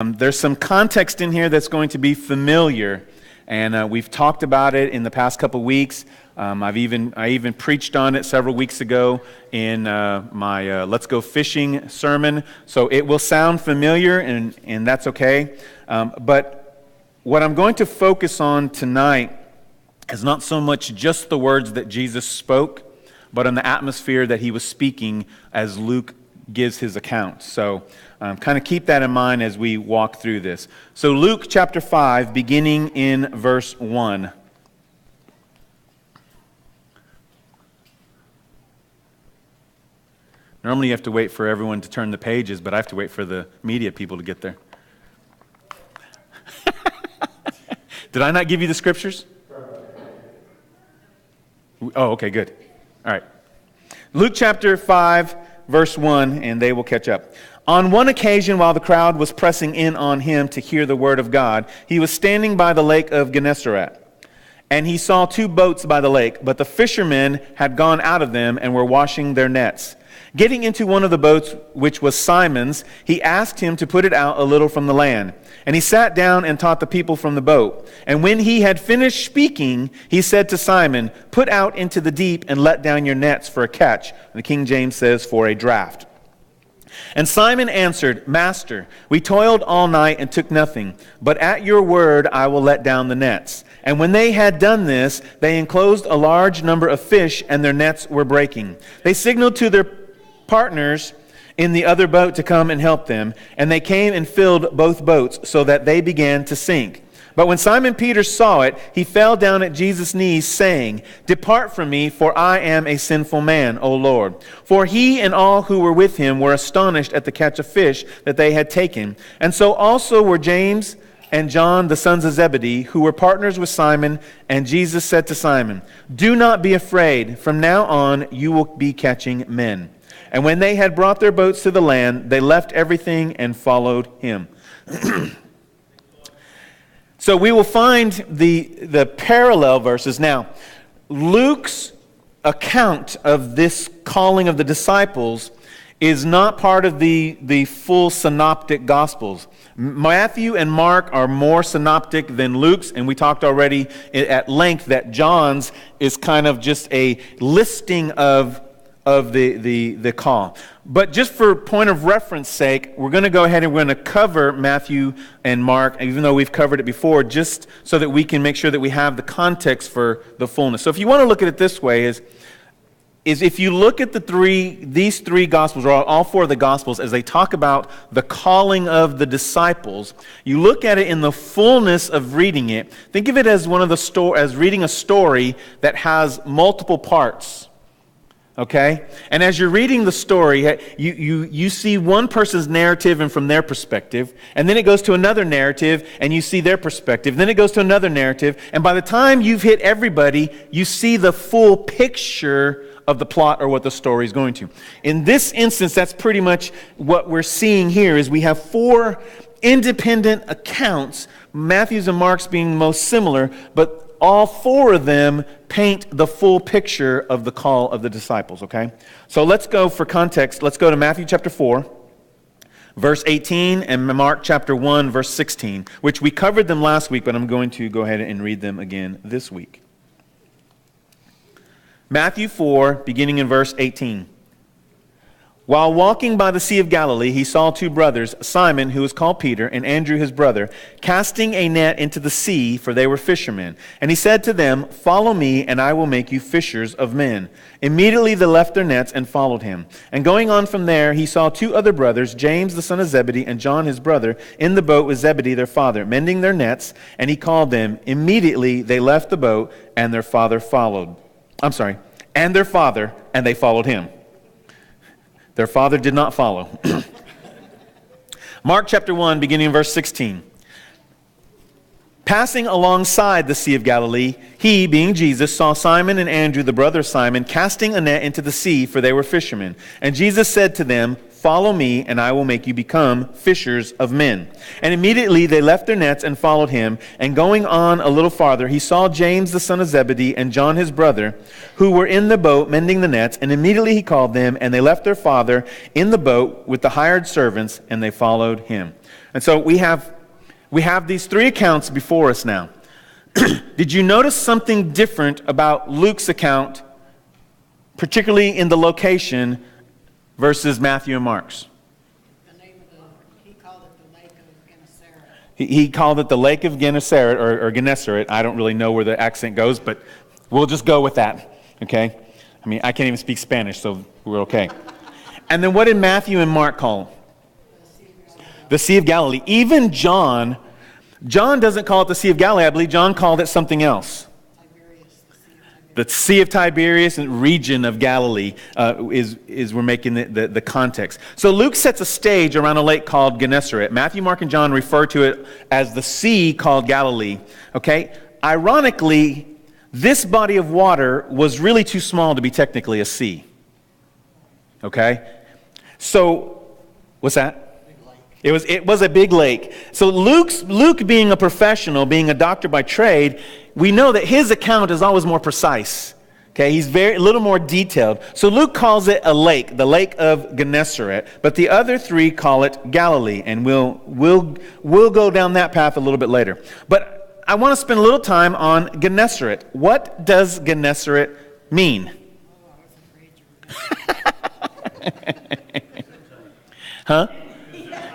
There's some context in here that's going to be familiar, and we've talked about it in the past couple weeks. I even preached on it several weeks ago in my Let's Go Fishing sermon, so it will sound familiar, and that's okay. But what I'm going to focus on tonight is not so much just the words that Jesus spoke, but on the atmosphere that he was speaking as Luke gives his account. So kind of keep that in mind as we walk through this. So Luke chapter 5, beginning in verse 1. Normally you have to wait for everyone to turn the pages, but I have to wait for the media people to get there. Did I not give you the scriptures? Oh, okay, good. All right. Luke chapter 5, verse 1, and they will catch up. On one occasion, while the crowd was pressing in on him to hear the word of God, he was standing by the lake of Gennesaret. And he saw two boats by the lake, but the fishermen had gone out of them and were washing their nets. Getting into one of the boats, which was Simon's, he asked him to put it out a little from the land. And he sat down and taught the people from the boat. And when he had finished speaking, he said to Simon, "Put out into the deep and let down your nets for a catch." The King James says, "for a draft." And Simon answered, "Master, we toiled all night and took nothing, but at your word I will let down the nets." And when they had done this, they enclosed a large number of fish, and their nets were breaking. They signaled to their partners in the other boat to come and help them, and they came and filled both boats, so that they began to sink. But when Simon Peter saw it, he fell down at Jesus' knees, saying, "Depart from me, for I am a sinful man, O Lord." For he and all who were with him were astonished at the catch of fish that they had taken. And so also were James and John, the sons of Zebedee, who were partners with Simon. And Jesus said to Simon, "Do not be afraid. From now on you will be catching men." And when they had brought their boats to the land, they left everything and followed him. So we will find the parallel verses. Now, Luke's account of this calling of the disciples is not part of the full synoptic gospels. Matthew and Mark are more synoptic than Luke's, and we talked already at length that John's is kind of just a listing of the call. But just for point of reference sake, we're going to go ahead and we're going to cover Matthew and Mark, even though we've covered it before, just so that we can make sure that we have the context for the fullness. So if you want to look at it this way, is if you look at these three gospels, or all four of the gospels, as they talk about the calling of the disciples, you look at it in the fullness of reading it. Think of it as as reading a story that has multiple parts. Okay? And as you're reading the story, you see one person's narrative and from their perspective, and then it goes to another narrative and you see their perspective, then it goes to another narrative, and by the time you've hit everybody, you see the full picture of the plot or what the story is going to. In this instance, that's pretty much what we're seeing here, is we have four independent accounts, Matthew's and Mark's being most similar, but all four of them paint the full picture of the call of the disciples, okay? So let's go for context. Let's go to Matthew chapter 4, verse 18, and Mark chapter 1, verse 16, which we covered them last week, but I'm going to go ahead and read them again this week. Matthew 4, beginning in verse 18. While walking by the Sea of Galilee, he saw two brothers, Simon, who was called Peter, and Andrew his brother, casting a net into the sea, for they were fishermen. And he said to them, "Follow me, and I will make you fishers of men." Immediately they left their nets and followed him. And going on from there, he saw two other brothers, James the son of Zebedee, and John his brother, in the boat with Zebedee their father, mending their nets, and he called them. Immediately they left the boat, and their father followed. And their father, and they followed him. Their father did not follow. Mark chapter 1, beginning in verse 16. Passing alongside the Sea of Galilee, he, being Jesus, saw Simon and Andrew, the brother of Simon, casting a net into the sea, for they were fishermen. And Jesus said to them, Follow me, and I will make you become fishers of men." And immediately they left their nets and followed him. And going on a little farther, he saw James the son of Zebedee and John his brother, who were in the boat mending the nets. And immediately he called them, and they left their father in the boat with the hired servants, and they followed him. And so we have these three accounts before us now. Did you notice something different about Luke's account, particularly in the location, versus Matthew and Mark's? He called it the Lake of Gennesaret. He called it the Lake of Gennesaret, or Gennesaret. I don't really know where the accent goes, but we'll just go with that, okay? I mean, I can't even speak Spanish, so we're okay. And then what did Matthew and Mark call it? The Sea of Galilee. Even John doesn't call it the Sea of Galilee. I believe John called it something else. The Sea of Tiberias and region of Galilee is we're making the context. So Luke sets a stage around a lake called Gennesaret. Matthew, Mark, and John refer to it as the sea called Galilee. Okay? Ironically, this body of water was really too small to be technically a sea. Okay? So, what's that? It was a big lake. So Luke being a professional, being a doctor by trade, we know that his account is always more precise. Okay, he's a little more detailed. So Luke calls it a lake, the Lake of Gennesaret, but the other three call it Galilee, and we'll go down that path a little bit later. But I want to spend a little time on Gennesaret. What does Gennesaret mean? Huh?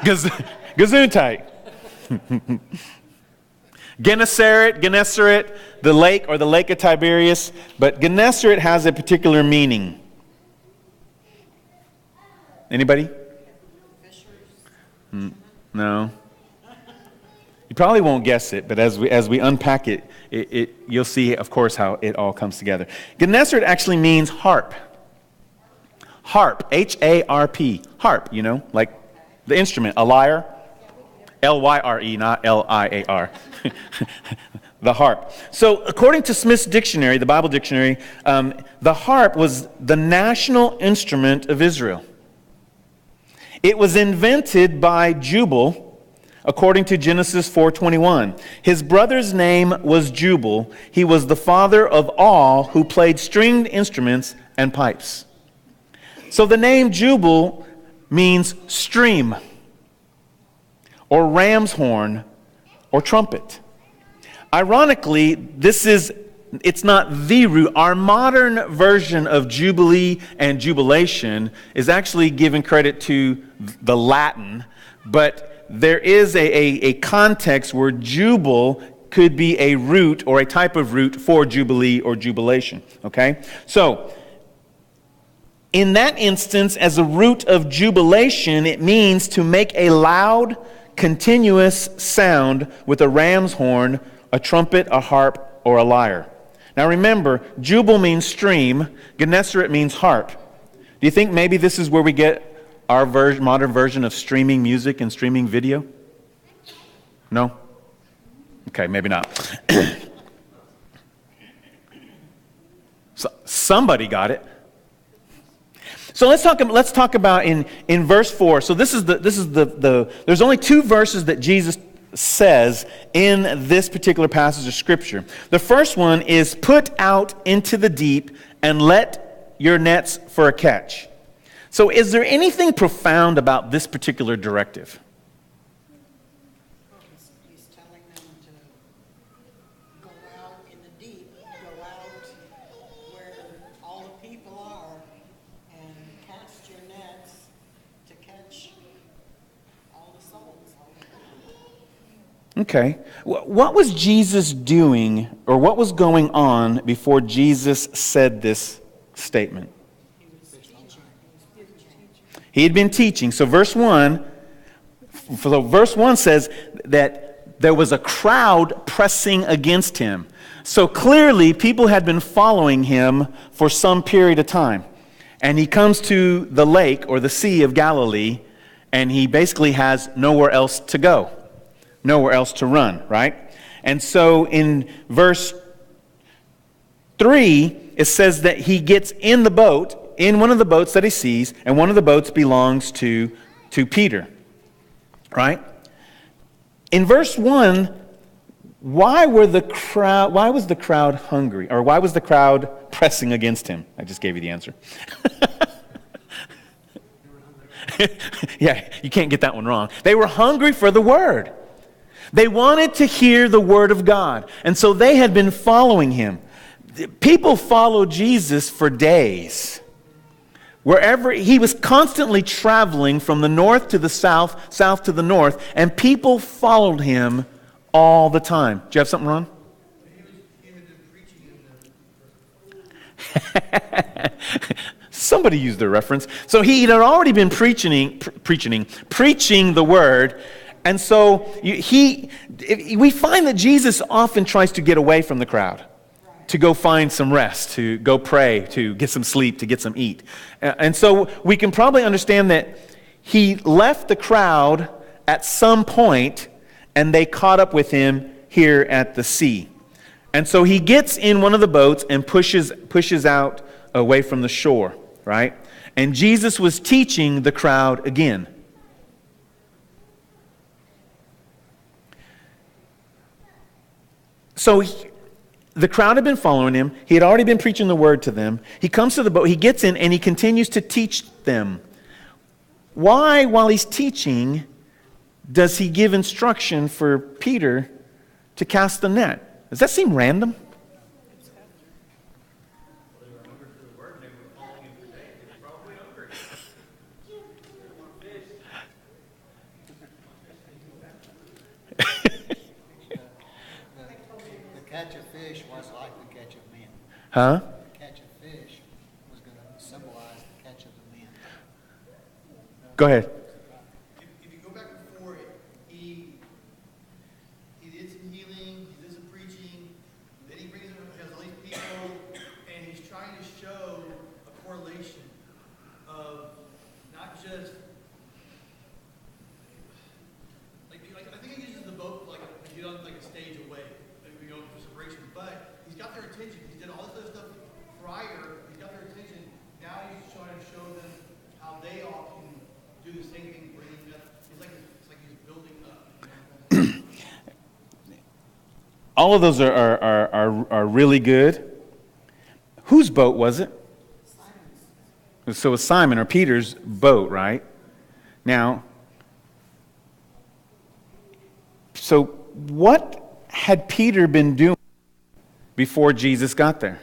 Gesundheit. Gennesaret, the lake or the Lake of Tiberias. But Gennesaret has a particular meaning. Anybody? No. You probably won't guess it, but as we unpack it, you'll see, of course, how it all comes together. Gennesaret actually means harp. Harp, H-A-R-P. Harp, like the instrument, a lyre. L-Y-R-E, not L-I-A-R. The harp. So according to Smith's dictionary, the Bible dictionary, the harp was the national instrument of Israel. It was invented by Jubal, according to Genesis 4:21. His brother's name was Jubal. He was the father of all who played stringed instruments and pipes. So the name Jubal means stream, or ram's horn, or trumpet. Ironically, it's not the root. Our modern version of jubilee and jubilation is actually giving credit to the Latin, but there is a context where jubal could be a root or a type of root for jubilee or jubilation. Okay? So, in that instance, as a root of jubilation, it means to make a loud, continuous sound with a ram's horn, a trumpet, a harp, or a lyre. Now remember, jubal means stream, Gennesaret means harp. Do you think maybe this is where we get our modern version of streaming music and streaming video? No? Okay, maybe not. So, somebody got it. So let's talk about in verse 4. So this is the there's only two verses that Jesus says in this particular passage of Scripture. The first one is, "Put out into the deep and let your nets for a catch." So is there anything profound about this particular directive? He's telling them to go out in the deep, go out where all the people are, and cast your nets to catch all the souls. Okay. What was Jesus doing, or what was going on before Jesus said this statement? He had been teaching. So verse 1 says that there was a crowd pressing against him. So clearly people had been following him for some period of time. And he comes to the lake or the Sea of Galilee, and he basically has nowhere else to go, nowhere else to run, right? And so in verse 3, it says that he gets in the boat. in one of the boats that he sees, and one of the boats belongs to Peter. Right? In verse 1, why was the crowd hungry? Or why was the crowd pressing against him? I just gave you the answer. Yeah, you can't get that one wrong. They were hungry for the word. They wanted to hear the word of God. And so they had been following him. People followed Jesus for days. Wherever he was constantly traveling from the north to the south, south to the north, and people followed him all the time. Do you have something, Ron? Somebody used the reference. So he had already been preaching the word. And so we find that Jesus often tries to get away from the crowd, to go find some rest, to go pray, to get some sleep, to get some eat. And so we can probably understand that he left the crowd at some point, and they caught up with him here at the sea. And so he gets in one of the boats and pushes out away from the shore, right? And Jesus was teaching the crowd again. So the crowd had been following him. He had already been preaching the word to them. He comes to the boat, he gets in, and he continues to teach them. Why, while he's teaching, does he give instruction for Peter to cast the net? Does that seem random? Catch of fish was like the catch of men. Huh? The catch of fish was going to symbolize the catch of the men. Go ahead. If you go back before, he did some healing, he did some preaching, then he brings him, has all these people, and he's trying to show a correlation of not just, I think he uses the boat like to get on like a stage away. For separation, but he's got their attention. He's done all this other stuff prior. He's got their attention. Now he's trying to show them how they all can do the same thing, bringing them. It's like he's building up. All of those are really good. Whose boat was it? Simon's. So it was Simon or Peter's boat, right? Now, so what had Peter been doing before Jesus got there?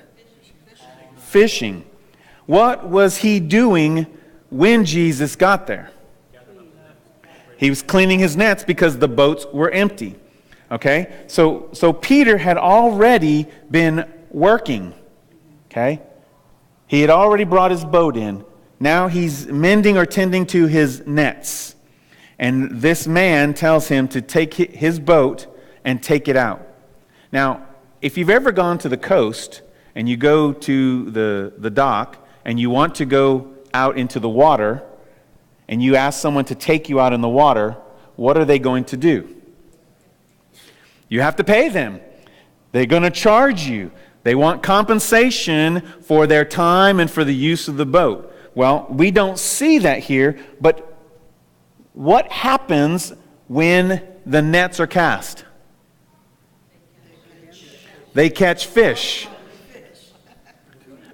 Fishing. What was he doing when Jesus got there? He was cleaning his nets because the boats were empty. Okay? So Peter had already been working. Okay? He had already brought his boat in. Now he's mending or tending to his nets. And this man tells him to take his boat and take it out. Now, if you've ever gone to the coast and you go to the dock and you want to go out into the water and you ask someone to take you out in the water, what are they going to do? You have to pay them. They're going to charge you. They want compensation for their time and for the use of the boat. Well, we don't see that here, but what happens when the nets are cast? They catch fish.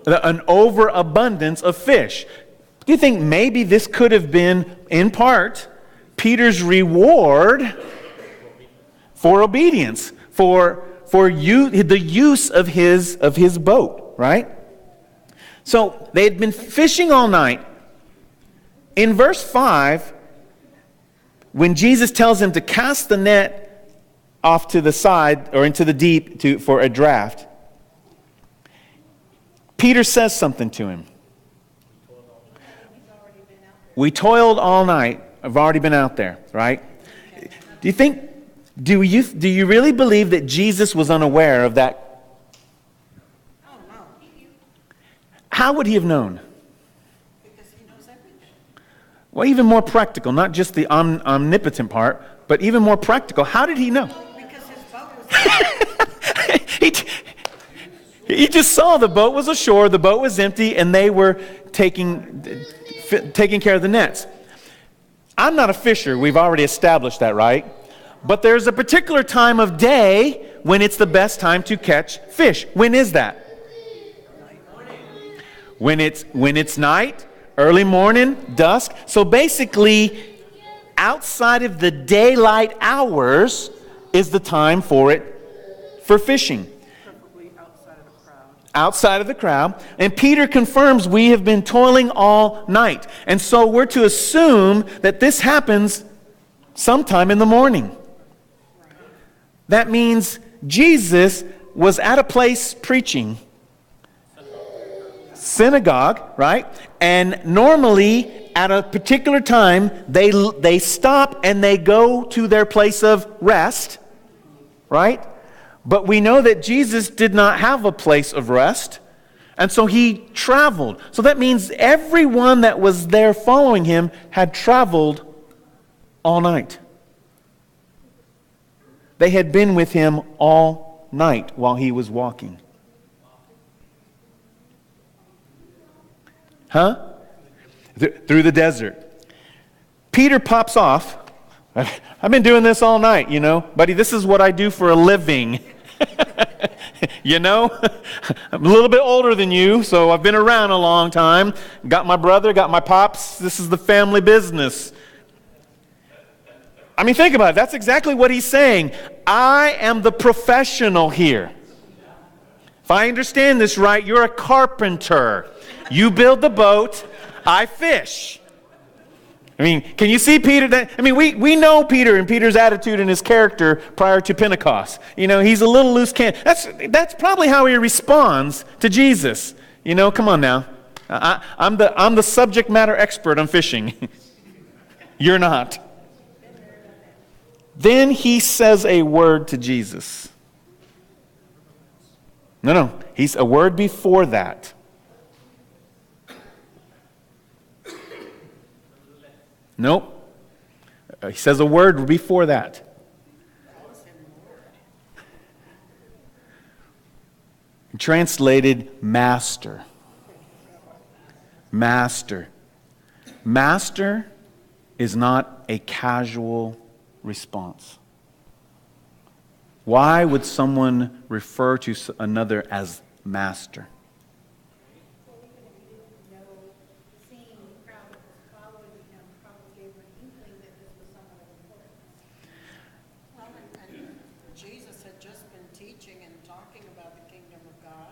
An overabundance of fish. Do you think maybe this could have been, in part, Peter's reward for obedience, for the use of his boat, right? So they had been fishing all night. In verse 5, when Jesus tells him to cast the net off to the side or into the deep for a draft, Peter says something to him. We toiled all night. I've already been out there, right? Do you really believe that Jesus was unaware of that? Oh, no. How would he have known? Because he knows everything. Well, even more practical, not just the omnipotent part, but even more practical. How did he know? Because his boat was He just saw the boat was ashore, the boat was empty, and they were taking care of the nets. I'm not a fisher. We've already established that, right? But there's a particular time of day when it's the best time to catch fish. When is that? When it's night, early morning, dusk. So basically, outside of the daylight hours is the time for fishing. Preferably outside of the crowd. Outside of the crowd. And Peter confirms we have been toiling all night. And so we're to assume that this happens sometime in the morning. That means Jesus was at a place preaching. Synagogue, right? And normally at a particular time they stop and they go to their place of rest, right? But we know that Jesus did not have a place of rest, and so he traveled. So that means everyone that was there following him had traveled all night. They had been with him all night while he was walking. Huh? Through the desert. Peter pops off. I've been doing this all night, buddy. This is what I do for a living. I'm a little bit older than you, so I've been around a long time. Got my brother, got my pops. This is the family business. I mean, think about it. That's exactly what he's saying. I am the professional here. If I understand this right, you're a carpenter. You build the boat, I fish. I mean, can you see Peter? We know Peter and Peter's attitude and his character prior to Pentecost. He's a little loose cannon. That's probably how he responds to Jesus. Come on now. I'm the subject matter expert on fishing. You're not. Then he says a word to Jesus. No. He's a word before that. Nope. He says a word before that. Translated master. Master. Master is not a casual response. Why would someone refer to another as master? Jesus had just been teaching and talking about the kingdom of God,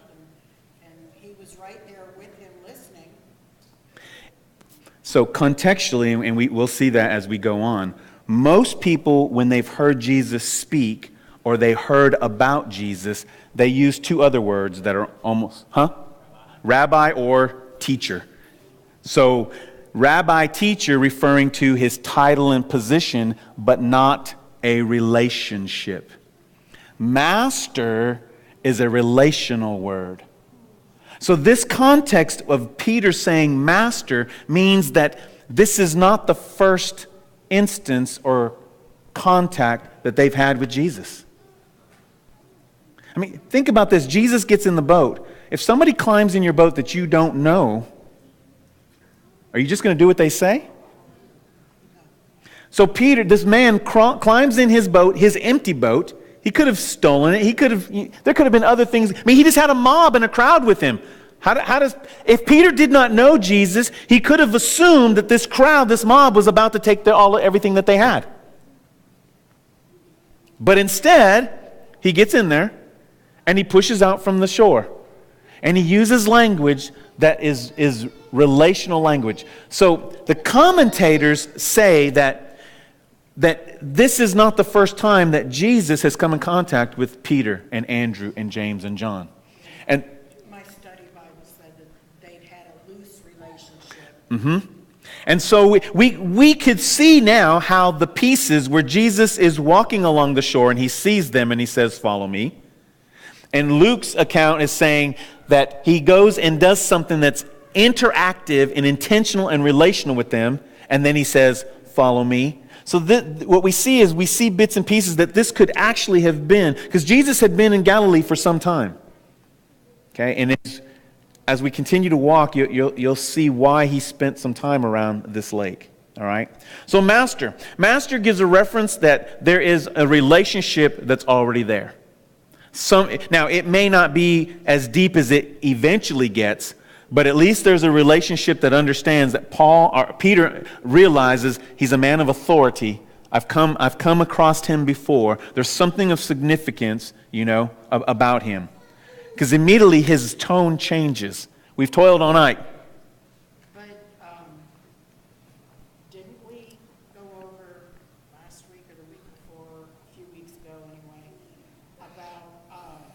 and he was right there with him listening. So contextually, and we'll see that as we go on, most people, when they've heard Jesus speak or they heard about Jesus, they use two other words that are almost, rabbi or teacher. So rabbi, teacher, referring to his title and position, but not a relationship. Master is a relational word. So this context of Peter saying master means that this is not the first instance or contact that they've had with Jesus. I mean, think about this. Jesus gets in the boat. If somebody climbs in your boat that you don't know, are you just going to do what they say? So Peter, this man climbs in his boat, his empty boat. He could have stolen it. There could have been other things. I mean, he just had a mob and a crowd with him. If Peter did not know Jesus, he could have assumed that this crowd, this mob, was about to take everything that they had. But instead, he gets in there and he pushes out from the shore. And he uses language that is relational language. So the commentators say that this is not the first time that Jesus has come in contact with Peter and Andrew and James and John. And My study Bible said that they'd had a loose relationship. Mm-hmm. And so we could see now how the pieces where Jesus is walking along the shore and he sees them and he says, "Follow me." And Luke's account is saying that he goes and does something that's interactive and intentional and relational with them, and then he says, "Follow me." So what we see bits and pieces that this could actually have been, because Jesus had been in Galilee for some time. Okay, and as we continue to walk, you'll see why he spent some time around this lake. All right. So master gives a reference that there is a relationship that's already there. Now it may not be as deep as it eventually gets, but at least there's a relationship that understands that Peter realizes he's a man of authority. I've come across him before. There's something of significance, about him. Because immediately his tone changes. We've toiled all night. But didn't we go over last week or the week before, a few weeks ago anyway, about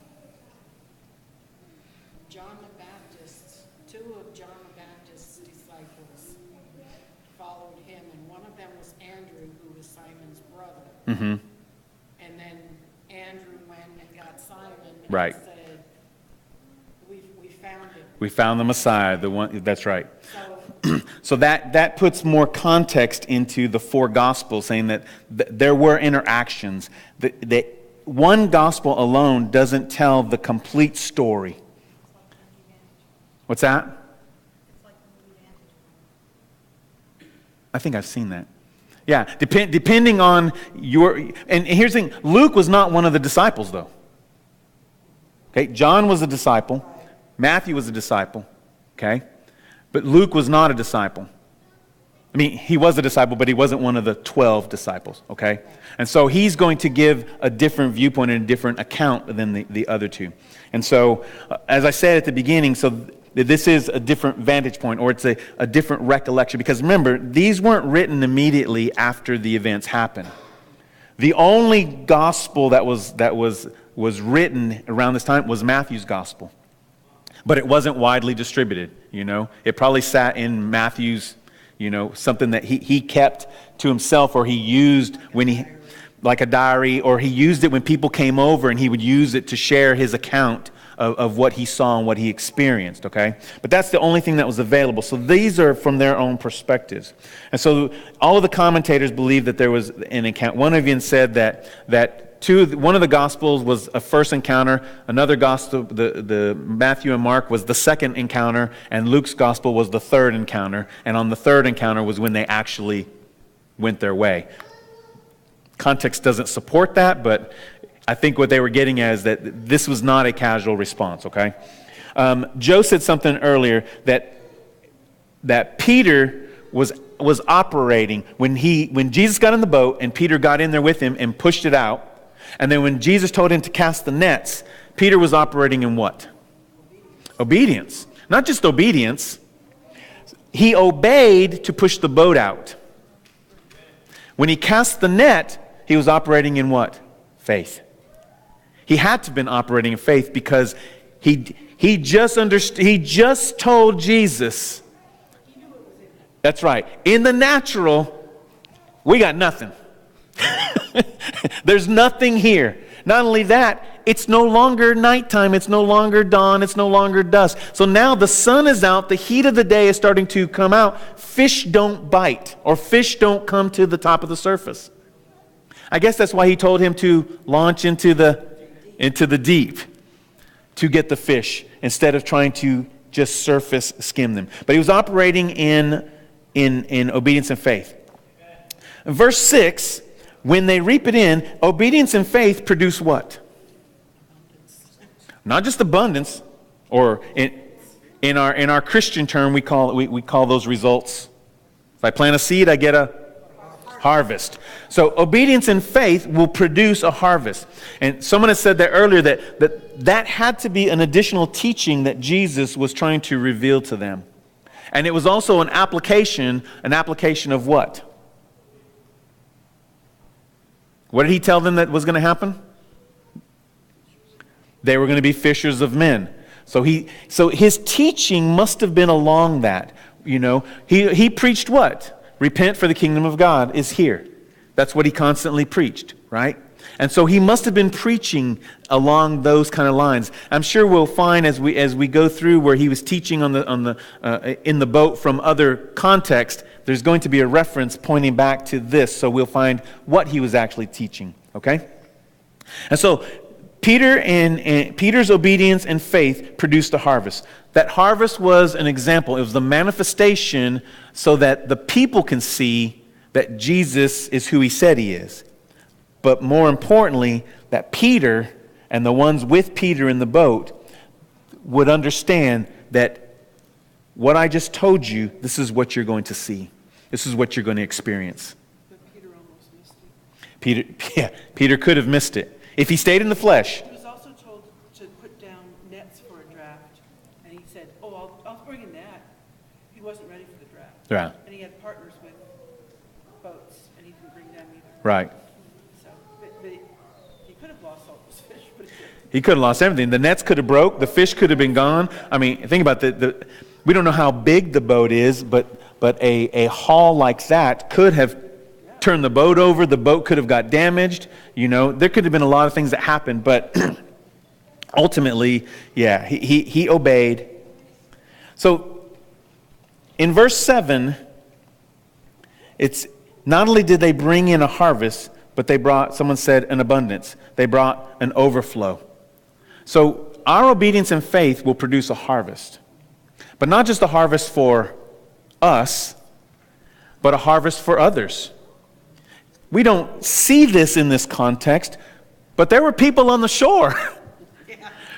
John the Baptist? Two of John the Baptist's disciples followed him, and one of them was Andrew, who was Simon's brother. Mm-hmm. And then Andrew went and got Simon and Right. said, we found him. We found the Messiah, the one. That's right. So So that puts more context into the four Gospels, saying that there were interactions. That one Gospel alone doesn't tell the complete story. What's that? I think I've seen that. Yeah, depending on and here's the thing, Luke was not one of the disciples, though. Okay, John was a disciple. Matthew was a disciple. Okay, but Luke was not a disciple. I mean, he was a disciple, but he wasn't one of the 12 disciples. Okay, and so he's going to give a different viewpoint and a different account than the other two. And so, as I said at the beginning, so this is a different vantage point, or it's a different recollection. Because remember, these weren't written immediately after the events happened. The only gospel that was written around this time was Matthew's gospel. But it wasn't widely distributed, It probably sat in Matthew's, something that he kept to himself, or he used like a diary, or he used it when people came over, and he would use it to share his account of what he saw and what he experienced, okay? But that's the only thing that was available. So these are from their own perspectives. And so all of the commentators believe that there was an account. One of you said that one of the Gospels was a first encounter, another Gospel, the Matthew and Mark, was the second encounter, and Luke's Gospel was the third encounter, and on the third encounter was when they actually went their way. Context doesn't support that, but I think what they were getting at is that this was not a casual response, okay? Joe said something earlier that Peter was operating when Jesus got in the boat and Peter got in there with him and pushed it out. And then when Jesus told him to cast the nets, Peter was operating in what? Obedience. Not just obedience. He obeyed to push the boat out. When he cast the net, he was operating in what? Faith. He had to have been operating in faith because he just understood. He just told Jesus. That's right. In the natural, we got nothing. There's nothing here. Not only that, it's no longer nighttime. It's no longer dawn. It's no longer dusk. So now the sun is out. The heat of the day is starting to come out. Fish don't bite, or fish don't come to the top of the surface. I guess that's why he told him to launch into the deep to get the fish instead of trying to just surface skim them. But he was operating in obedience and faith. In verse 6, when they reap it in, obedience and faith produce what? Not just abundance, or in our Christian term we call those results. If I plant a seed, I get a harvest. So obedience and faith will produce a harvest. And someone has said that earlier that had to be an additional teaching that Jesus was trying to reveal to them. And it was also an application of what? What did he tell them that was going to happen? They were going to be fishers of men. So his teaching must have been along that. He preached what? Repent, for the kingdom of God is here. That's what he constantly preached, right? And so he must have been preaching along those kind of lines. I'm sure we'll find as we go through where he was teaching in the boat from other context, there's going to be a reference pointing back to this. So we'll find what he was actually teaching, okay? And so Peter's obedience and faith produced a harvest. That harvest was an example. It was the manifestation so that the people can see that Jesus is who he said he is. But more importantly, that Peter and the ones with Peter in the boat would understand that what I just told you, this is what you're going to see. This is what you're going to experience. But Peter almost missed it. Peter could have missed it. If he stayed in the flesh. He was also told to put down nets for a draft. And he said, I'll bring a net. He wasn't ready for the draft. Right. And he had partners with boats, and he didn't bring them either. Right. So, but he could have lost all those fish, but he didn't. He could have lost everything. The nets could have broke. The fish could have been gone. I mean, think about we don't know how big the boat is, but a haul like that could have turned the boat over. The boat could have got damaged. There could have been a lot of things that happened, but ultimately, yeah, he obeyed. So in verse 7, it's not only did they bring in a harvest, but they brought, someone said, an abundance. They brought an overflow. So our obedience and faith will produce a harvest. But not just a harvest for us, but a harvest for others. We don't see this in this context, but there were people on the shore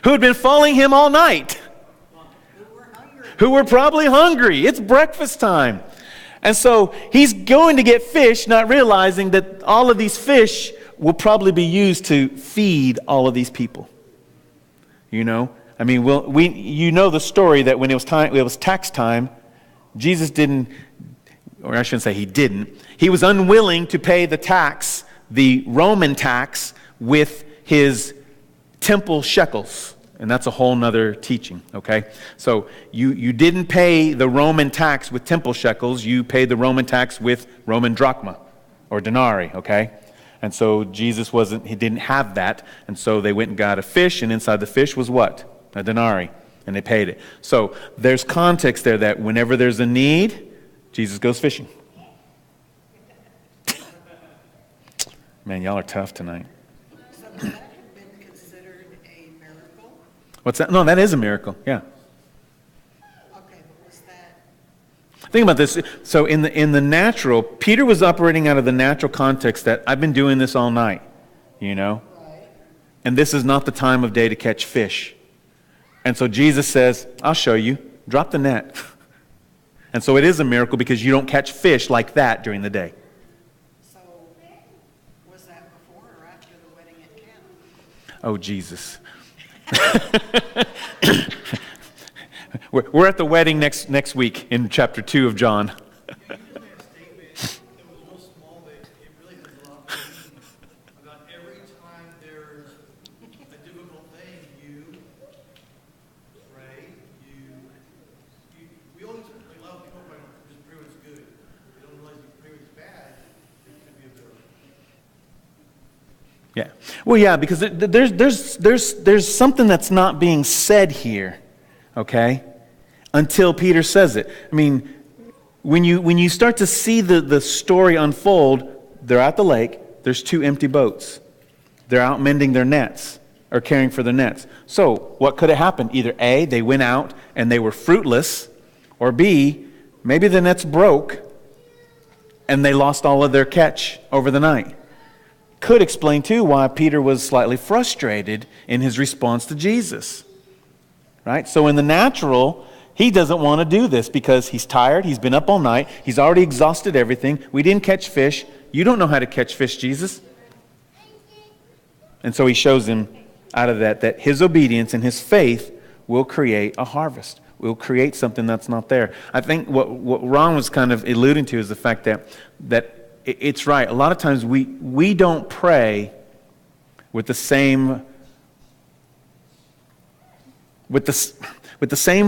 who had been following him all night, who were probably hungry. It's breakfast time. And so he's going to get fish, not realizing that all of these fish will probably be used to feed all of these people. I mean, the story that when it was tax time, Jesus didn't, or I shouldn't say he didn't. He was unwilling to pay the tax, the Roman tax, with his temple shekels. And that's a whole nother teaching, okay? So you didn't pay the Roman tax with temple shekels. You paid the Roman tax with Roman drachma or denarii, okay? And so Jesus he didn't have that. And so they went and got a fish, and inside the fish was what? A denarii. And they paid it. So there's context there that whenever there's a need, Jesus goes fishing. Man, y'all are tough tonight. So would that have been considered a miracle? What's that? No, that is a miracle, yeah. Okay, but was that... Think about this. So in the natural, Peter was operating out of the natural context that I've been doing this all night, Right. And this is not the time of day to catch fish. And so Jesus says, I'll show you. Drop the net. And so it is a miracle because you don't catch fish like that during the day. So was that before or after the wedding at Cana? Oh, Jesus. We're at the wedding next week in chapter 2 of John. You just made a statement that was real small, but it really has a lot of meaning about every time there's a difficult thing, you pray, we always, a lot of people just pray what's good. They don't realize if you pray what's bad, it could be a bit of Yeah. Well, yeah, because there's something that's not being said here, okay? Until Peter says it. I mean, when you start to see the story unfold, they're at the lake. There's 2 empty boats. They're out mending their nets or caring for their nets. So what could have happened? Either A, they went out and they were fruitless, or B, maybe the nets broke and they lost all of their catch over the night. Could explain, too, why Peter was slightly frustrated in his response to Jesus. Right? So in the natural, he doesn't want to do this because he's tired, he's been up all night, he's already exhausted everything. We didn't catch fish. You don't know how to catch fish, Jesus. And so he shows him out of that his obedience and his faith will create a harvest. Will create something that's not there. I think what Ron was kind of alluding to is the fact that it's right. A lot of times we don't pray with the same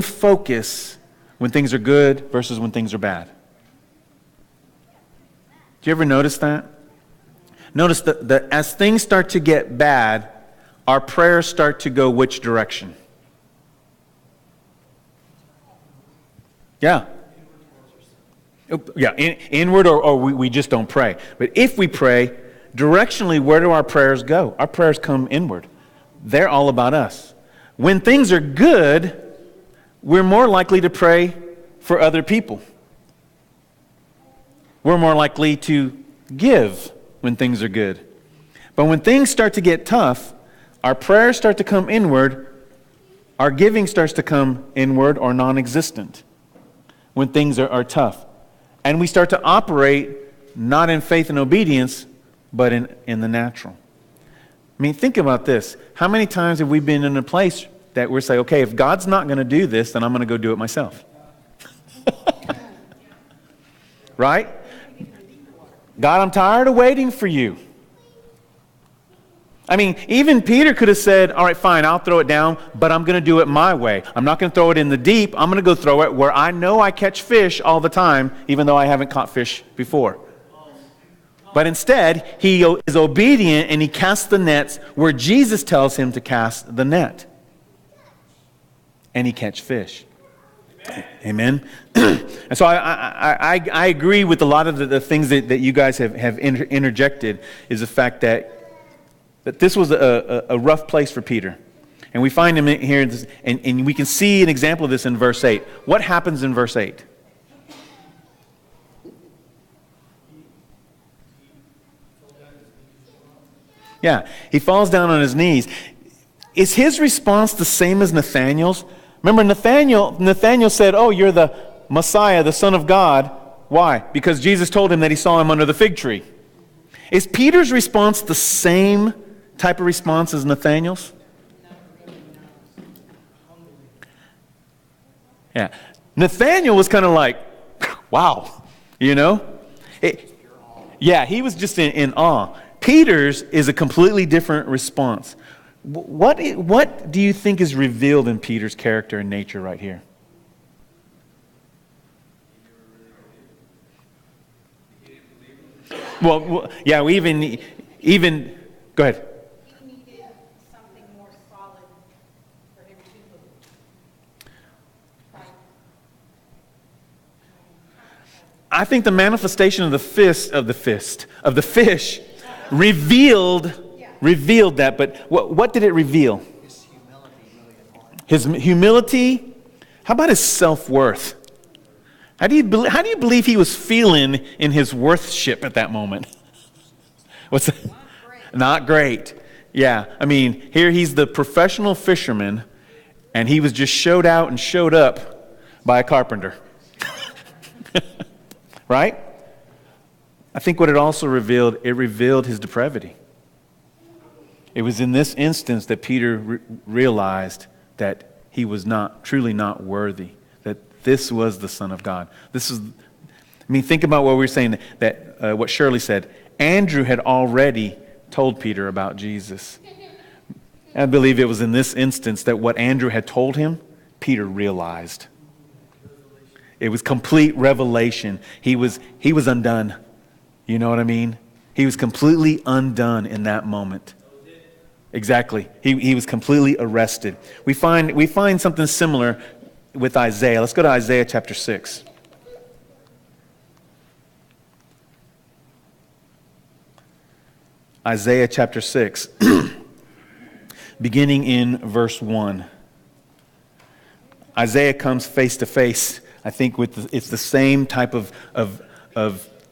focus when things are good versus when things are bad. Do you ever notice that? Notice that as things start to get bad, our prayers start to go which direction? Yeah. Yeah, inward or we just don't pray. But if we pray, directionally, where do our prayers go? Our prayers come inward. they're all about us. When things are good, we're more likely to pray for other people. We're more likely to give when things are good. But when things start to get tough, our prayers start to come inward, our giving starts to come inward or non-existent when things are tough. And we start to operate not in faith and obedience, but in the natural. I mean, think about this. How many times have we been in a place that we're saying, okay, if God's not going to do this, then I'm going to go do it myself. Right? God, I'm tired of waiting for you. I mean, even Peter could have said, all right, fine, I'll throw it down, but I'm going to do it my way. I'm not going to throw it in the deep. I'm going to go throw it where I know I catch fish all the time, even though I haven't caught fish before. But instead, he is obedient and he casts the nets where Jesus tells him to cast the net. And he catch fish. Amen. And so I agree with a lot of the things that you guys have interjected, is the fact that this was a rough place for Peter. And we find him here, and we can see an example of this in verse 8. What happens in verse 8? Yeah, he falls down on his knees. Is his response the same as Nathanael's? Remember, Nathanael said, oh, you're the Messiah, the Son of God. Why? Because Jesus told him that he saw him under the fig tree. Is Peter's response the same type of response as Nathanael's? Yeah. Nathanael was kind of like, wow, you know? Yeah, he was just in awe. Peter's is a completely different response. What do you think is revealed in Peter's character and nature right here? Well, yeah, we even go ahead. He needed something more solid for him to believe. I think the manifestation of the fish revealed that. But what did it reveal? His humility really important. His humility. How about his self-worth? How do you believe he was feeling in his worthship at that moment? What's that? Not great. Yeah, I mean, here he's the professional fisherman, and he was just showed out and showed up by a carpenter. Right? I think what it also revealed, it revealed his depravity. It was in this instance that Peter realized that he was truly not worthy, that this was the Son of God. Think about what we were saying, that what Shirley said. Andrew had already told Peter about Jesus. I believe it was in this instance that what Andrew had told him, Peter realized. It was complete revelation. He was undone. You know what I mean? He was completely undone in that moment. Exactly. He was completely arrested. We find something similar with Isaiah. Let's go to Isaiah chapter 6. Isaiah chapter 6, beginning in verse 1. Isaiah comes face to face, I think, it's the same type of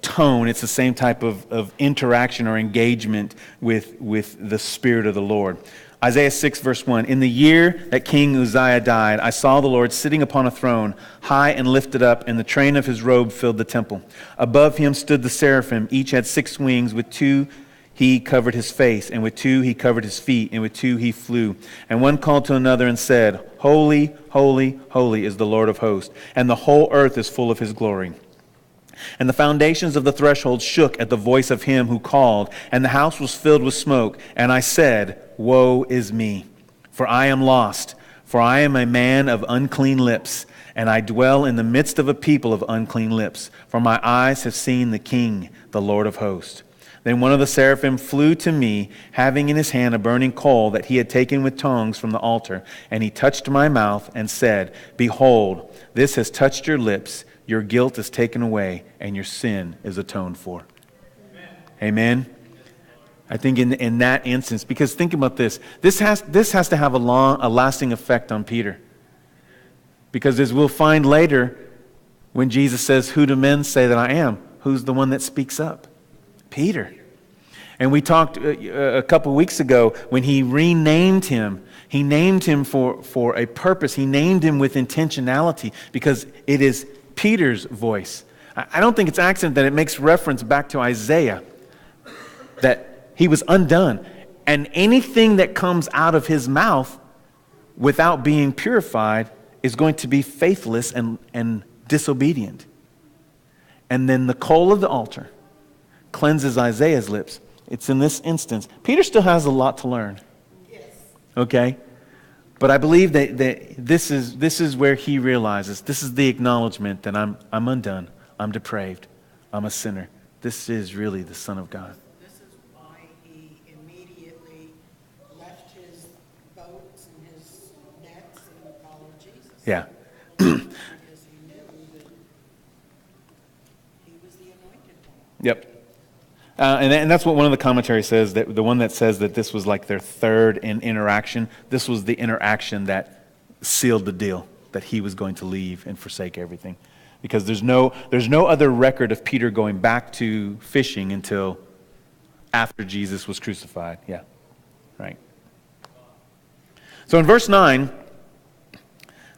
tone, it's the same type of interaction or engagement with the Spirit of the Lord. Isaiah 6 verse 1, in the year that King Uzziah died, I saw the Lord sitting upon a throne, high and lifted up, and the train of his robe filled the temple. Above him stood the seraphim, each had 6 wings, with 2 he covered his face, and with 2 he covered his feet, and with 2 he flew. And one called to another and said, Holy, holy, holy is the Lord of hosts, and the whole earth is full of his glory. And the foundations of the threshold shook at the voice of him who called, and the house was filled with smoke. And I said, Woe is me, for I am lost, for I am a man of unclean lips, and I dwell in the midst of a people of unclean lips, for my eyes have seen the King, the Lord of hosts. Then one of the seraphim flew to me, having in his hand a burning coal that he had taken with tongs from the altar, and he touched my mouth and said, Behold, this has touched your lips, your guilt is taken away, and your sin is atoned for. Amen. I think in that instance, because think about this. This has to have a lasting effect on Peter. Because as we'll find later, when Jesus says, "Who do men say that I am?" Who's the one that speaks up? Peter. And we talked a couple weeks ago when he renamed him. He named him for a purpose. He named him with intentionality because it is Peter's voice. I don't think it's accident that it makes reference back to Isaiah, that he was undone. And anything that comes out of his mouth without being purified is going to be faithless and disobedient. And then the coal of the altar cleanses Isaiah's lips. It's in this instance. Peter still has a lot to learn. Yes. Okay? But I believe that this is where he realizes, this is the acknowledgement that I'm undone, I'm depraved, I'm a sinner. This is really the Son of God. This is why he immediately left his boats and his nets and followed Jesus. Yeah. Because he knew that he was the anointed one. Yep. And that's what one of the commentaries says, that the one that says that this was like their third interaction. This was the interaction that sealed the deal, that he was going to leave and forsake everything. Because there's no other record of Peter going back to fishing until after Jesus was crucified. Yeah, right. So in verse 9,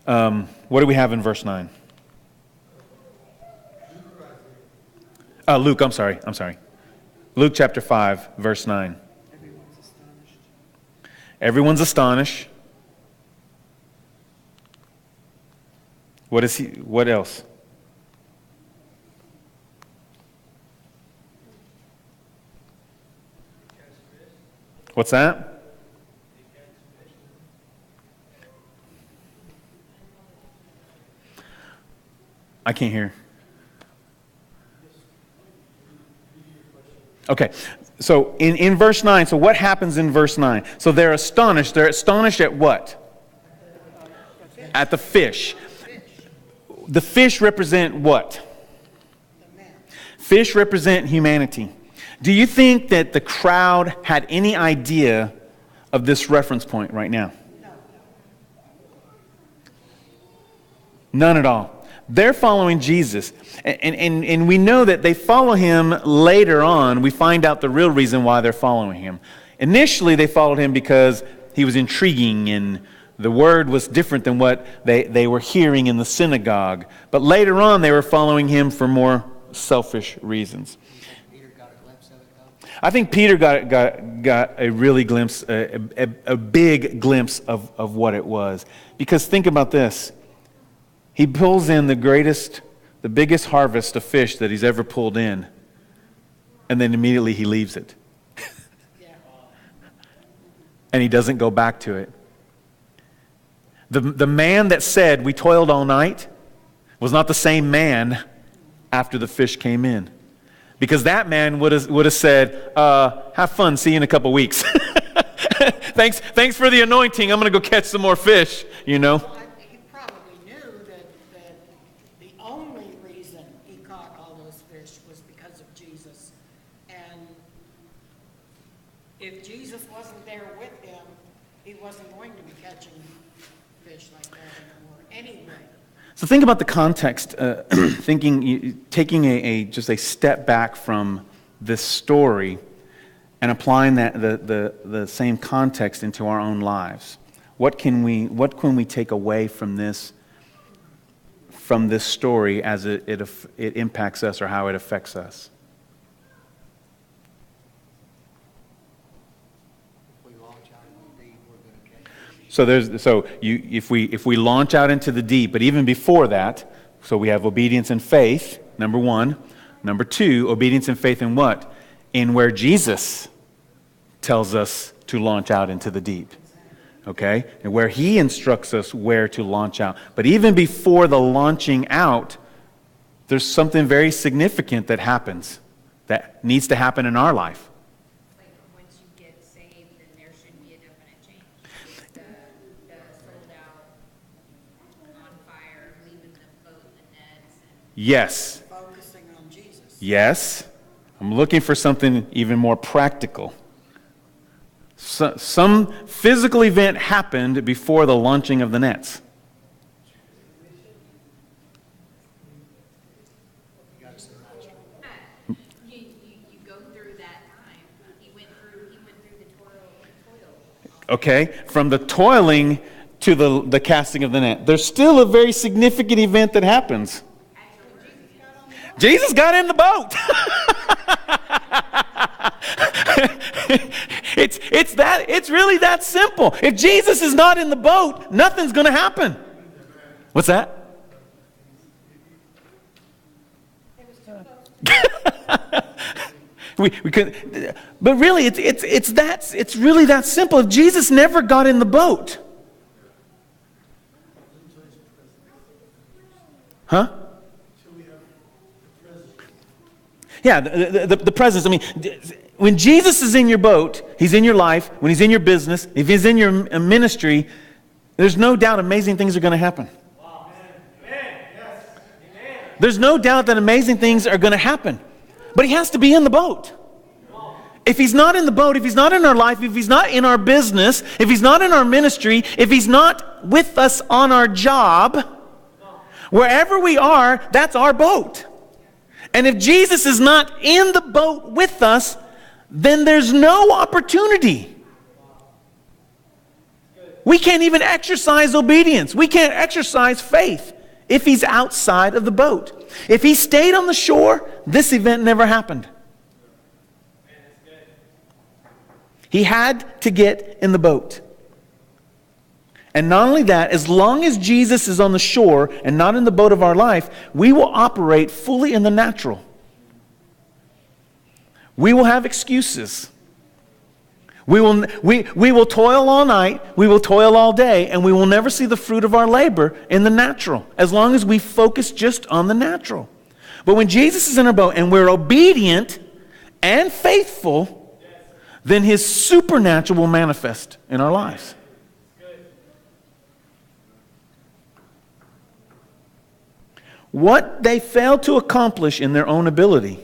what do we have in verse 9? Luke, I'm sorry. Luke chapter 5, verse 9. Everyone's astonished. Everyone's astonished. What else? What's that? I can't hear. Okay, so in verse 9, so what happens in verse 9? So they're astonished. They're astonished at what? At the fish. The fish represent what? Fish represent humanity. Do you think that the crowd had any idea of this reference point right now? None at all. They're following Jesus. And we know that they follow him later on. We find out the real reason why they're following him. Initially, they followed him because he was intriguing and the word was different than what they were hearing in the synagogue. But later on, they were following him for more selfish reasons. Peter got a glimpse of it, though. I think Peter got a really glimpse, a big glimpse of what it was. Because think about this. He pulls in the biggest harvest of fish that he's ever pulled in, and then immediately he leaves it. And he doesn't go back to it. The man that said, "We toiled all night," was not the same man after the fish came in. Because that man would have said, "Have fun, see you in a couple weeks. Thanks for the anointing, I'm going to go catch some more fish," you know. Well, he probably knew that the only reason he caught all those fish was because of Jesus. And if Jesus wasn't there with him, he wasn't going to be catching fish like that anymore anyway. So think about the context, taking just a step back from this story and applying that the same context into our own lives. What can we take away from this story as it impacts us or how it affects us? If we launch out in the deep, we're going to catch fish. If we launch out into the deep, but even before that, so we have obedience and faith, number one. Number two, obedience and faith in what? In where Jesus tells us to launch out into the deep. Okay? And where he instructs us where to launch out. But even before the launching out, there's something very significant that happens, that needs to happen in our life. Like once you get saved, then there should be a definite change. The sold out, on fire, leaving the boat, the nets. Focusing on Jesus. Yes. I'm looking for something even more practical. Some physical event happened before the launching of the nets. You go through that time. He went through the toil. Okay, from the toiling to the casting of the net. There's still a very significant event that happens. Jesus got in the boat. It's really that simple. If Jesus is not in the boat, nothing's going to happen. What's that? we could, but really, it's really that simple. If Jesus never got in the boat, huh? Yeah, the presence. I mean, when Jesus is in your boat, He's in your life. When He's in your business, if He's in your ministry, there's no doubt amazing things are going to happen. There's no doubt that amazing things are going to happen. But He has to be in the boat. If He's not in the boat, if He's not in our life, if He's not in our business, if He's not in our ministry, if He's not with us on our job, wherever we are, that's our boat. And if Jesus is not in the boat with us, then there's no opportunity. We can't even exercise obedience. We can't exercise faith if He's outside of the boat. If He stayed on the shore, this event never happened. He had to get in the boat. And not only that, as long as Jesus is on the shore and not in the boat of our life, we will operate fully in the natural. We will have excuses. We will toil all night, we will toil all day, and we will never see the fruit of our labor in the natural, as long as we focus just on the natural. But when Jesus is in our boat and we're obedient and faithful, then His supernatural will manifest in our lives. What they failed to accomplish in their own ability,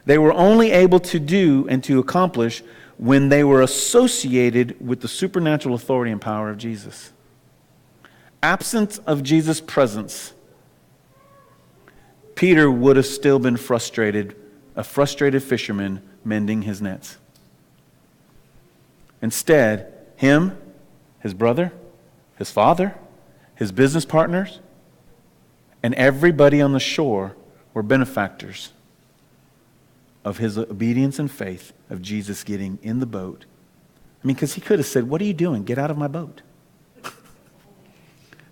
they were only able to do and to accomplish when they were associated with the supernatural authority and power of Jesus. Absent of Jesus' presence, Peter would have still been frustrated, a frustrated fisherman mending his nets. Instead, him, his brother, his father, his business partners, and everybody on the shore were benefactors of his obedience and faith of Jesus getting in the boat. I mean, because he could have said, "What are you doing? Get out of my boat."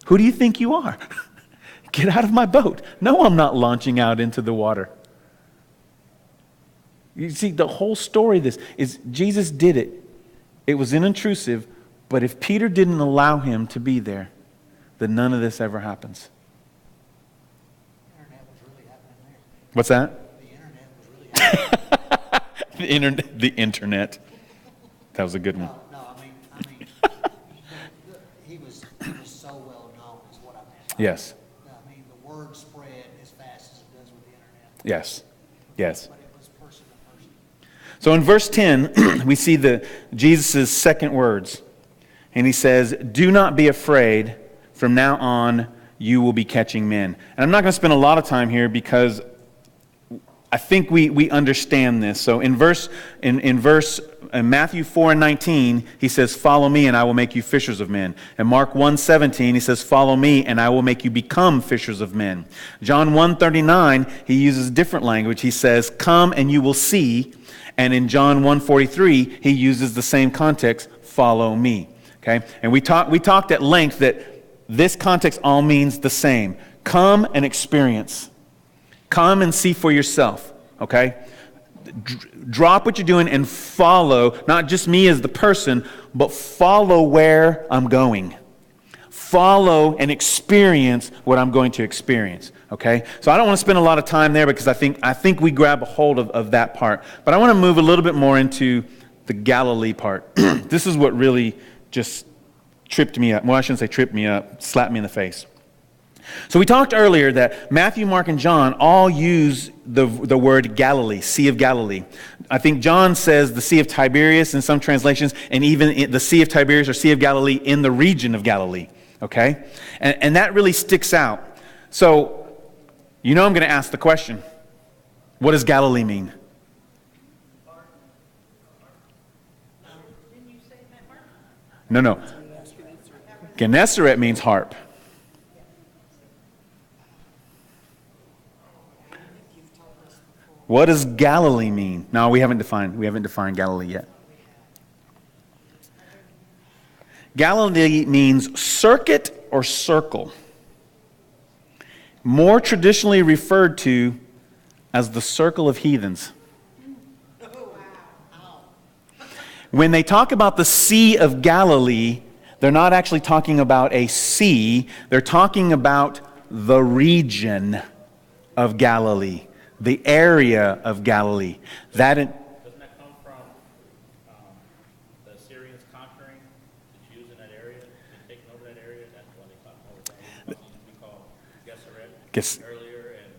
Who do you think you are? Get out of my boat. No, I'm not launching out into the water. You see, the whole story of this is Jesus did it. It was inintrusive, but if Peter didn't allow him to be there, then none of this ever happens. What's that? The internet. That was a good one. No, I mean, he was so well known is what I meant. Yes. I mean, the word spread as fast as it does with the internet. Yes. Yes. But it was person to person. So in verse 10, we see Jesus' second words. And He says, "Do not be afraid. From now on, you will be catching men." And I'm not going to spend a lot of time here because I think we understand this. So in Matthew 4:19, He says, "Follow me and I will make you fishers of men." And Mark 1:17, He says, "Follow me and I will make you become fishers of men." John 1:39, He uses different language. He says, "Come and you will see." And in John 1:43, He uses the same context, "Follow me." Okay? And we talked at length that this context all means the same. Come and experience. Come and see for yourself, okay? Drop what you're doing and follow, not just me as the person, but follow where I'm going. Follow and experience what I'm going to experience, okay? So I don't want to spend a lot of time there because I think we grab a hold of that part. But I want to move a little bit more into the Galilee part. This is what really just tripped me up. Well, I shouldn't say tripped me up, slapped me in the face. So we talked earlier that Matthew, Mark, and John all use the word Galilee, Sea of Galilee. I think John says the Sea of Tiberias in some translations, and even the Sea of Tiberias or Sea of Galilee in the region of Galilee. Okay? And that really sticks out. So, I'm going to ask the question, what does Galilee mean? No. Gennesaret means harp. What does Galilee mean? No, we haven't defined Galilee yet. Galilee means circuit or circle. More traditionally referred to as the circle of heathens. When they talk about the Sea of Galilee, they're not actually talking about a sea. They're talking about the region of Galilee, the area of Galilee. Doesn't that come from the Assyrians conquering the Jews in that area and taking over that area? That's why they talk all the time. It used to be called Gennesaret earlier, and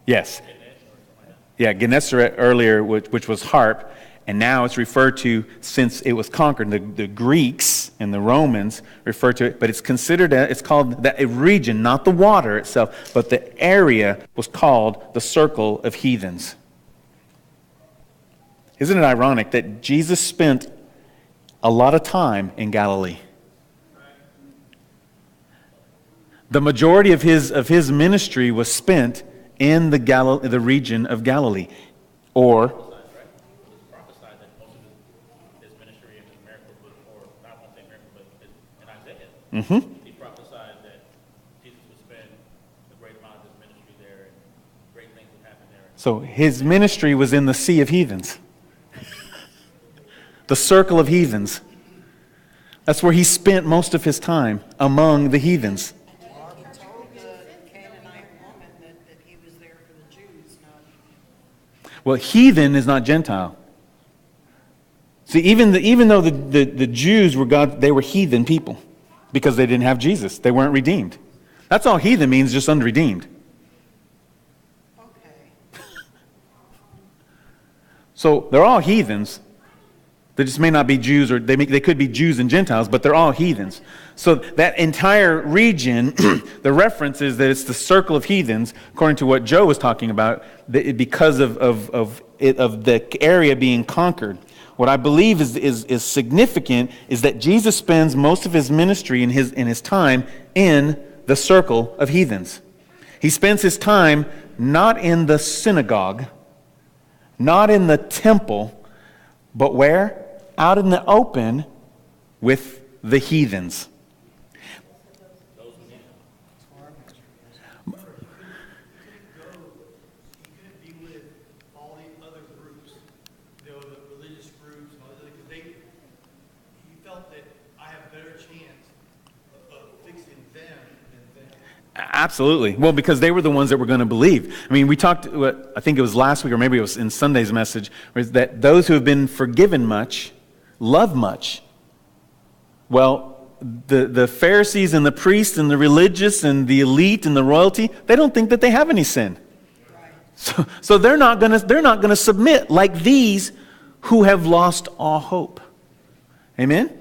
Yes. Gennesaret or something like that. Yeah, Gennesaret earlier, which was harp, and now it's referred to, since it was conquered, the Greeks and the Romans refer to it, but it's considered, it's called a region, not the water itself, but the area was called the circle of heathens. Isn't it ironic that Jesus spent a lot of time in Galilee? The majority of his ministry was spent in the region of Galilee, or Prophesied that most of his ministry and his miracles was, or not one thing miracle, but in Isaiah. He prophesied that Jesus would spend a great amount of his ministry there, and great things would happen there. so his ministry was in the Sea of Heathens, the circle of heathens. That's where he spent most of his time, among the heathens. He told the Canaanite woman that he was there for the Jews, not. Well, heathen is not Gentile. See, even though the Jews were God, they were heathen people because they didn't have Jesus. They weren't redeemed. That's all heathen means, just unredeemed. Okay. So they're all heathens. They just may not be Jews, or they could be Jews and Gentiles, but they're all heathens. So that entire region, the reference is that it's the circle of heathens, according to what Joe was talking about, because of the area being conquered. What I believe is significant is that Jesus spends most of his ministry in his time in the circle of heathens. He spends his time not in the synagogue, not in the temple, but where? Out in the open with the heathens. He couldn't be with all the other groups, the religious groups and all that, because he felt that I have a better chance of fixing them than them. Absolutely. Well, because they were the ones that were going to believe. I mean, we talked, I think it was last week, or maybe it was in Sunday's message, was that those who have been forgiven much love much. Well, the Pharisees and the priests and the religious and the elite and the royalty, they don't think that they have any sin. So they're not going to submit like these who have lost all hope. Amen?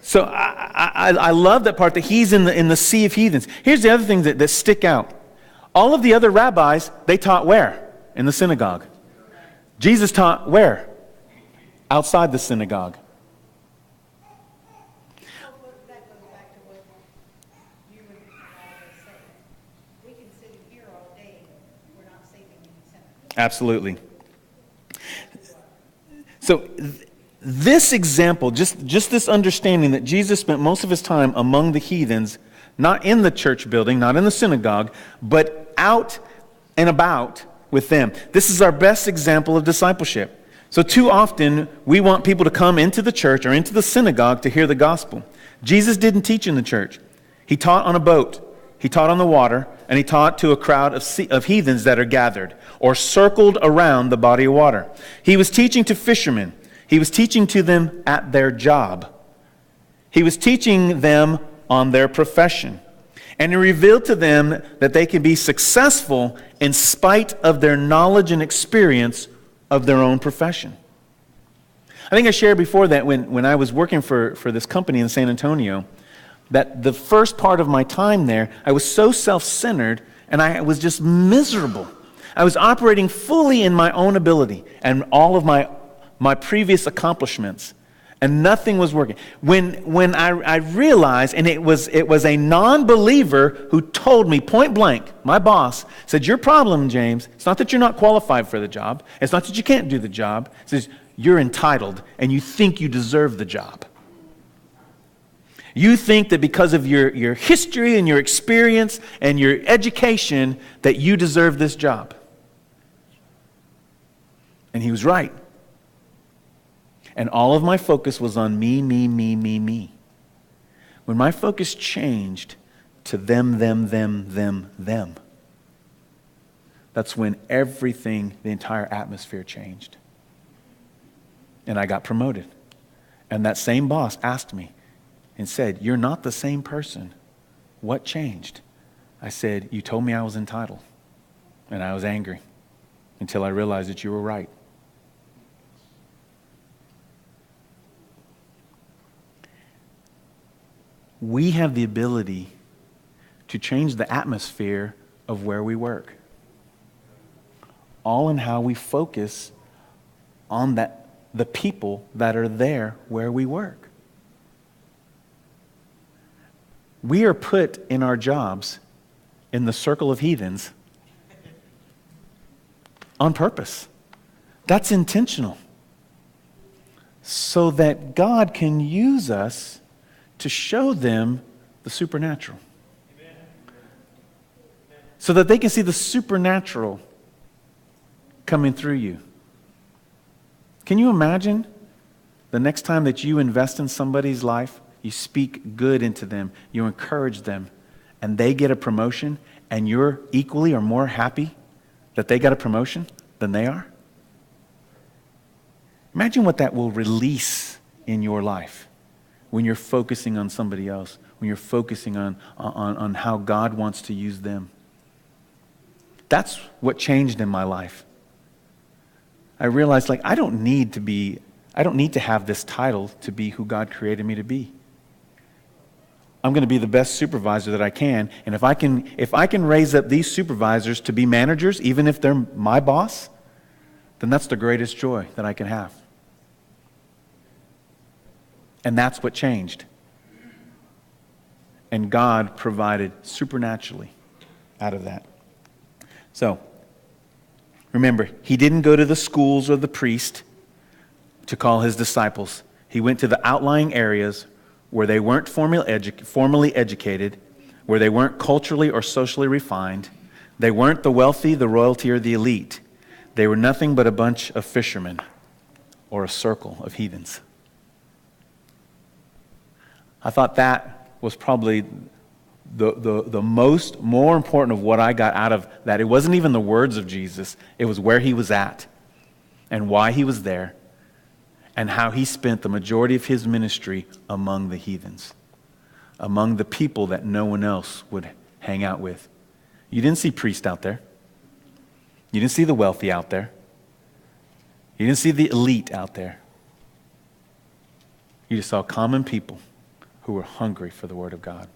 So I love that part, that he's in the sea of heathens. Here's the other things that stick out. All of the other rabbis, they taught where? In the synagogue. Jesus taught where? Outside the synagogue. That goes back to what you and always say. We can sit here all day, we're not saving any sinners. Absolutely. So this example, just this understanding that Jesus spent most of his time among the heathens, not in the church building, not in the synagogue, but out and about with them. This is our best example of discipleship. So too often, we want people to come into the church or into the synagogue to hear the gospel. Jesus didn't teach in the church. He taught on a boat. He taught on the water, and he taught to a crowd of heathens that are gathered or circled around the body of water. He was teaching to fishermen. He was teaching to them at their job. He was teaching them on their profession. And he revealed to them that they can be successful in spite of their knowledge and experience of their own profession. I think I shared before that when I was working for this company in San Antonio, that the first part of my time there, I was so self-centered and I was just miserable. I was operating fully in my own ability and all of my previous accomplishments, and nothing was working. When I realized, and it was a non-believer who told me point blank, my boss said, your problem, James, it's not that you're not qualified for the job. It's not that you can't do the job. It says, you're entitled and you think you deserve the job. You think that because of your history and your experience and your education that you deserve this job. And he was right. And all of my focus was on me, me, me, me, me. When my focus changed to them, that's when everything, the entire atmosphere changed. And I got promoted. And that same boss asked me and said, you're not the same person. What changed? I said, you told me I was entitled. And I was angry until I realized that you were right. We have the ability to change the atmosphere of where we work. All in how we focus on the people that are there where we work. We are put in our jobs in the circle of heathens on purpose. That's intentional. So that God can use us to show them the supernatural. So that they can see the supernatural coming through you. Can you imagine the next time that you invest in somebody's life, you speak good into them, you encourage them, and they get a promotion, and you're equally or more happy that they got a promotion than they are? Imagine what that will release in your life when you're focusing on somebody else, when you're focusing on how God wants to use them. That's what changed in my life. I realized, I don't need to have this title to be who God created me to be. I'm going to be the best supervisor that I can, and if I can raise up these supervisors to be managers, even if they're my boss, then that's the greatest joy that I can have. And that's what changed. And God provided supernaturally out of that. So, remember, he didn't go to the schools of the priest to call his disciples. He went to the outlying areas where they weren't formally educated, where they weren't culturally or socially refined. They weren't the wealthy, the royalty, or the elite. They were nothing but a bunch of fishermen or a circle of heathens. I thought that was probably the more important of what I got out of that. It wasn't even the words of Jesus. It was where he was at and why he was there and how he spent the majority of his ministry among the heathens, among the people that no one else would hang out with. You didn't see priests out there. You didn't see the wealthy out there. You didn't see the elite out there. You just saw common people who were hungry for the Word of God.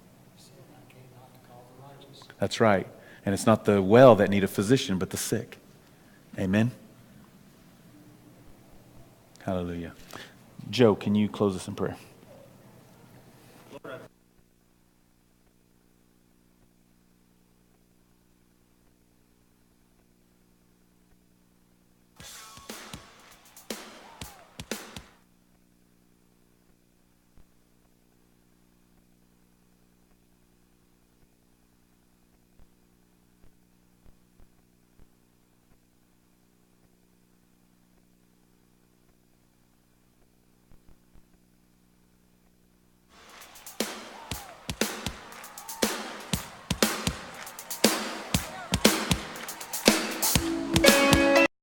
That's right. And it's not the well that need a physician, but the sick. Amen? Hallelujah. Joe, can you close us in prayer? Lord,